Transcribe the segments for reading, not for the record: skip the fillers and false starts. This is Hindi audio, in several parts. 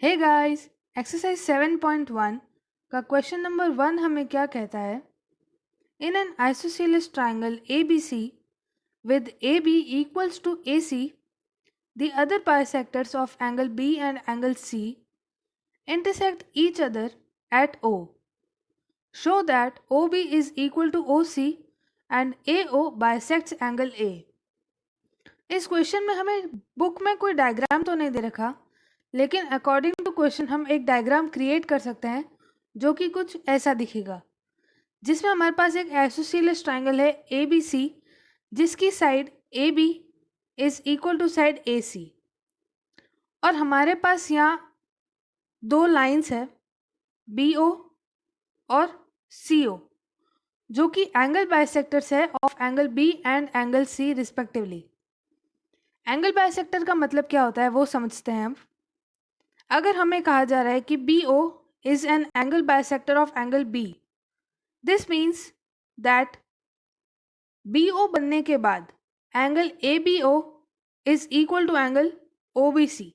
हे गाइस, एक्सरसाइज 7.1 का क्वेश्चन नंबर 1 हमें क्या कहता है? In an isosceles triangle ABC with AB equals to AC, the other bisectors of angle B and angle C intersect each other at O. Show that OB is equal to OC and AO bisects angle A. इस क्वेश्चन में हमें बुक में कोई डायग्राम तो नहीं दे रखा, लेकिन अकॉर्डिंग टू क्वेश्चन हम एक डायग्राम क्रिएट कर सकते हैं जो कि कुछ ऐसा दिखेगा, जिसमें हमारे पास एक आइसोसेलेस ट्राइंगल है ABC, जिसकी side AB is equal to side AC, और हमारे पास यहाँ दो लाइंस है BO और CO, जो कि एंगल बाइसेक्टर्स है of angle B and angle C respectively. Angle bisector का मतलब क्या होता है वो समझते हैं हम। अगर हमें कहा जा रहा है कि BO is an angle bisector of angle B, this means that BO बनने के बाद angle ABO is equal to angle OBC।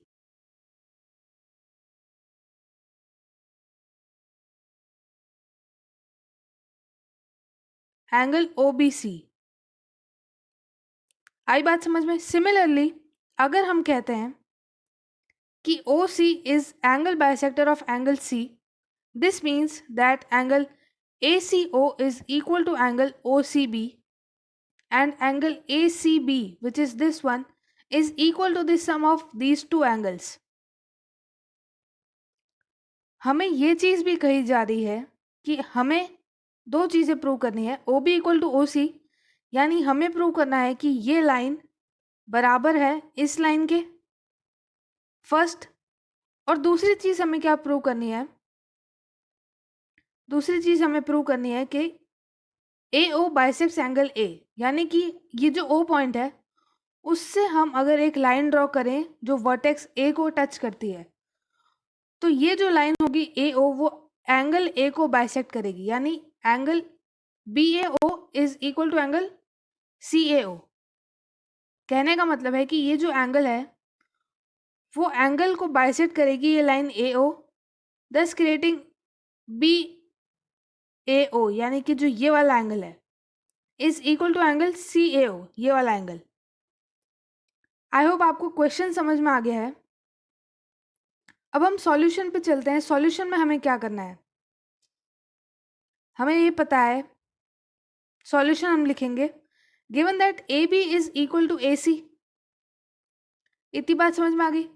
Angle OBC आई बात समझ में। सिमिलरली अगर हम कहते हैं कि OC is angle bisector of angle C, this means that angle ACO is equal to angle OCB and angle ACB, which is this one, is equal to the sum of these two angles। हमें ये चीज़ भी कही जा रही है कि हमें दो चीज़ें प्रूव करनी है। OB इक्वल टू OC, यानी हमें प्रूव करना है कि ये लाइन बराबर है इस लाइन के, फर्स्ट। और दूसरी चीज़ हमें क्या प्रूव करनी है? दूसरी चीज़ हमें प्रूव करनी है कि AO बाइसेक्ट्स एंगल A, यानी कि ये जो O पॉइंट है उससे हम अगर एक लाइन ड्रॉ करें जो वर्टेक्स A को टच करती है, तो ये जो लाइन होगी AO वो एंगल A को बाइसेक्ट करेगी, यानी angle BAO is equal to angle CAO। कहने का मतलब है कि ये जो एंगल है वो एंगल को बाइसेक्ट करेगी ये line AO, thus creating BAO, यानी कि जो ये वाला एंगल है is equal to angle CAO, ये वाला एंगल। आई होप आपको क्वेश्चन समझ में आ गया है। अब हम सॉल्यूशन पे चलते हैं। सॉल्यूशन में हमें क्या करना है? हमें ये पता है, सॉल्यूशन हम लिखेंगे given that AB is equal to AC। इतनी बात समझ में आ गई?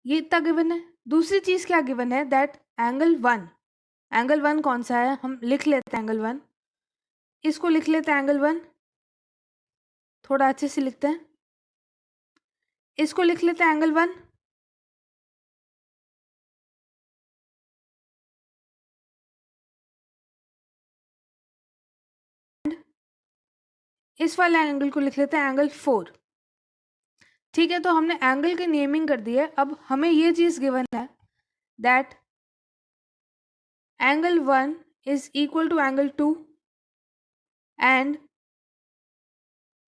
ये इतना गिवन है। दूसरी चीज़ क्या गिवन है? दैट एंगल वन कौन सा है? हम लिख लेते हैं एंगल वन, इसको लिख लेते हैं एंगल वन, थोड़ा अच्छे से लिखते हैं, इसको लिख लेते हैं एंगल वन। इस वाले एंगल को लिख लेते हैं एंगल 4। ठीक है, तो हमने एंगल की नेमिंग कर दी है। अब हमें ये चीज़ गिवन है that angle 1 is equal to angle 2 and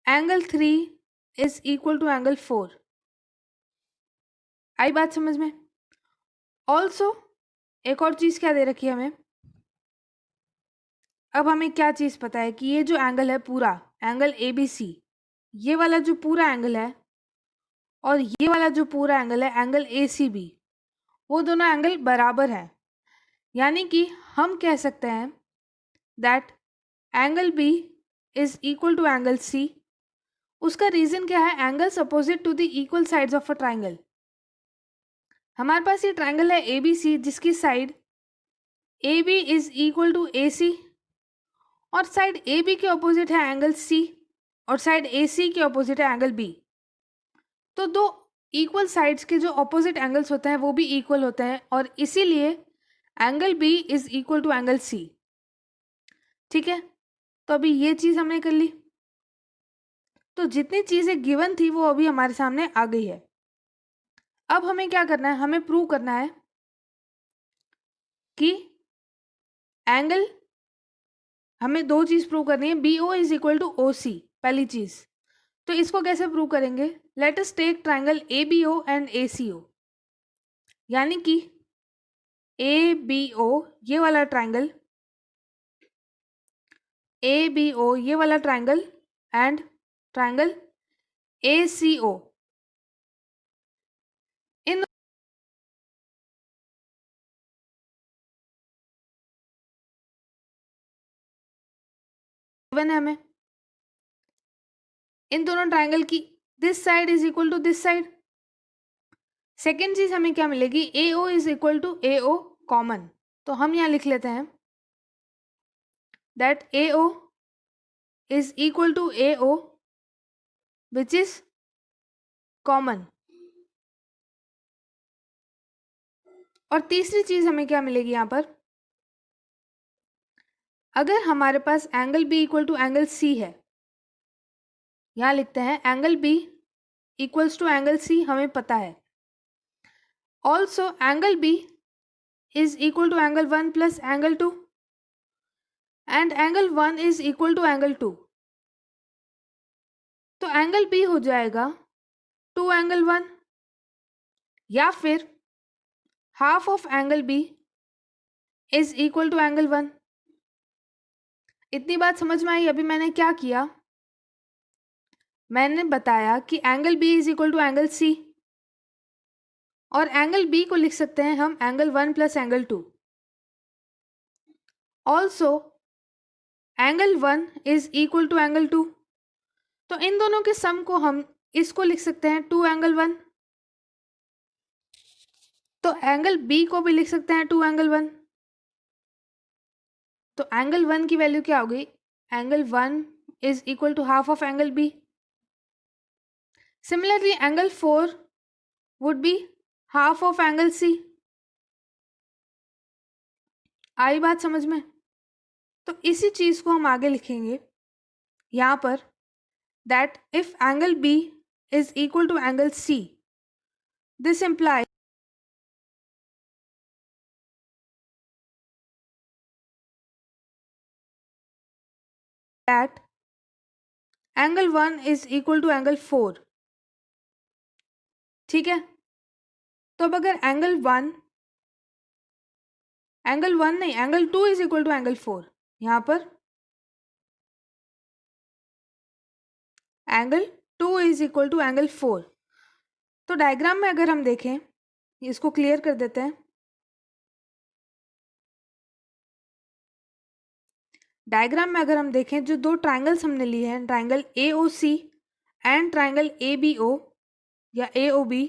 angle 3 is equal to angle 4। आई बात समझ में? ऑल्सो एक और चीज़ क्या दे रखी है हमें? अब हमें क्या चीज़ पता है कि ये जो एंगल है पूरा एंगल ABC, ये वाला जो पूरा एंगल है और ये वाला जो पूरा एंगल है एंगल ACB, वो दोनों एंगल बराबर हैं। यानी कि हम कह सकते हैं that angle B is equal to angle C। उसका रीज़न क्या है? Angles opposite to the equal sides of a triangle. हमारे पास ये ट्राइंगल है ABC, जिसकी side AB is equal to AC, और साइड AB के ऑपोजिट है एंगल C, और साइड AC के ऑपोजिट है एंगल B। तो दो इक्वल साइड्स के जो ऑपोजिट एंगल्स होते हैं वो भी इक्वल होते हैं, और इसीलिए angle B is equal to angle C। ठीक है, तो अभी ये चीज़ हमने कर ली। तो जितनी चीज़ें गिवन थी वो अभी हमारे सामने आ गई है। अब हमें क्या करना है? हमें प्रूव करना है कि एंगल, हमें दो चीज़ प्रूव करनी है। BO is equal to OC, पहली चीज़। तो इसको कैसे प्रूव करेंगे? Let us take triangle ABO and ACO, यानी कि ABO ये वाला ट्राइंगल, ABO ये वाला ट्राइंगल एंड ट्राइंगल ACO, इन गिवन है हमें, इन दोनों ट्राइंगल की this side is equal to this side. Second चीज हमें क्या मिलेगी, AO is equal to AO common, तो हम यहाँ लिख लेते हैं that AO is equal to AO which is common. और तीसरी चीज हमें क्या मिलेगी यहाँ पर, अगर हमारे पास angle B equal to angle C है, यहाँ लिखते हैं angle B equals to angle C, हमें पता है। Also angle B is equal to angle 1 plus angle 2 and angle 1 is equal to angle 2, तो एंगल B हो जाएगा 2 एंगल 1 या फिर half of angle B is equal to angle 1। इतनी बात समझ में आई। अभी मैंने क्या किया, मैंने बताया कि angle B is equal to angle C और एंगल B को लिख सकते हैं हम angle 1 plus angle 2। Also angle 1 is equal to angle 2, तो इन दोनों के सम को हम इसको लिख सकते हैं 2 एंगल 1, तो एंगल B को भी लिख सकते हैं 2 एंगल 1, तो एंगल 1 की वैल्यू क्या होगी, angle 1 is equal to half of angle B। Similarly angle 4 would be half of angle C। आई बात समझ में? तो इसी चीज को हम आगे लिखेंगे यहाँ पर, that if angle B is equal to angle C, this implies that angle 1 is equal to angle 4। ठीक है, तो अब अगर एंगल 1 नहीं, angle 2 is equal to angle 4, यहाँ पर angle 2 is equal to angle 4, तो डायग्राम में अगर हम देखें, इसको क्लियर कर देते हैं। डायग्राम में अगर हम देखें, जो दो ट्राइंगल्स हमने लिए हैं, triangle AOC and triangle ABO या AOB,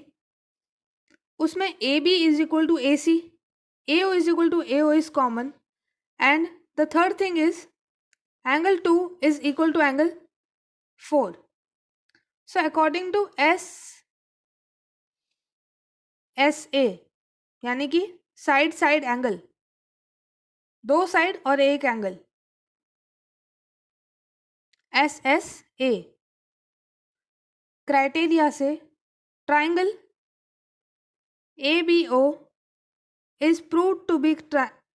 उसमें AB is equal to AC, AO is equal to AO is common, and the third thing is angle 2 is equal to angle 4। So according to SA यानी कि साइड साइड एंगल, दो साइड और एक एंगल, SSA क्राइटेरिया से triangle ABO is proved to be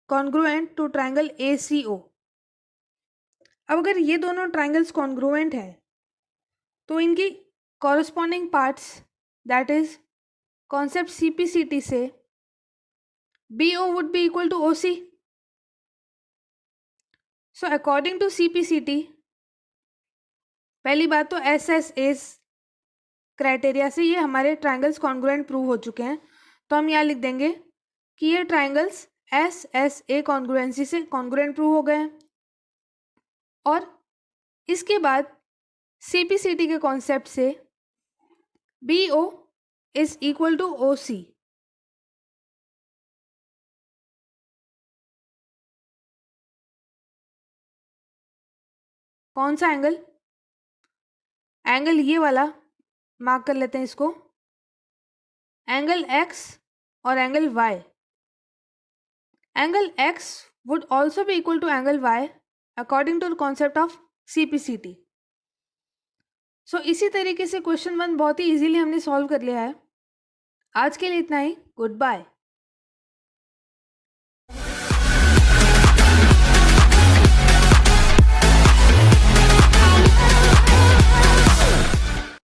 congruent to triangle ACO। अब अगर ये दोनों ट्राइंगल्स कॉन्ग्रुएंट है तो इनकी corresponding parts, that is concept CPCT से BO would be equal to OC। So according to CPCT, पहली बात तो SSA क्राइटेरिया से ये हमारे ट्राइंगल्स कॉन्ग्रुएंट प्रूव हो चुके हैं, तो हम यहाँ लिख देंगे कि ये ट्राइंगल्स SSA कॉन्ग्रुएंसी से कॉन्ग्रुएंट प्रूव हो गए हैं। और इसके बाद CPCT के कॉन्सेप्ट से BO is equal to OC। कौन सा एंगल, एंगल ये वाला मार्क कर लेते हैं इसको, एंगल X और angle Y। Angle X would also be equal to angle Y according to the concept of CPCT। सो इसी तरीके से क्वेश्चन 1 बहुत ही इजीली हमने सॉल्व कर लिया है। आज के लिए इतना ही, गुड बाय।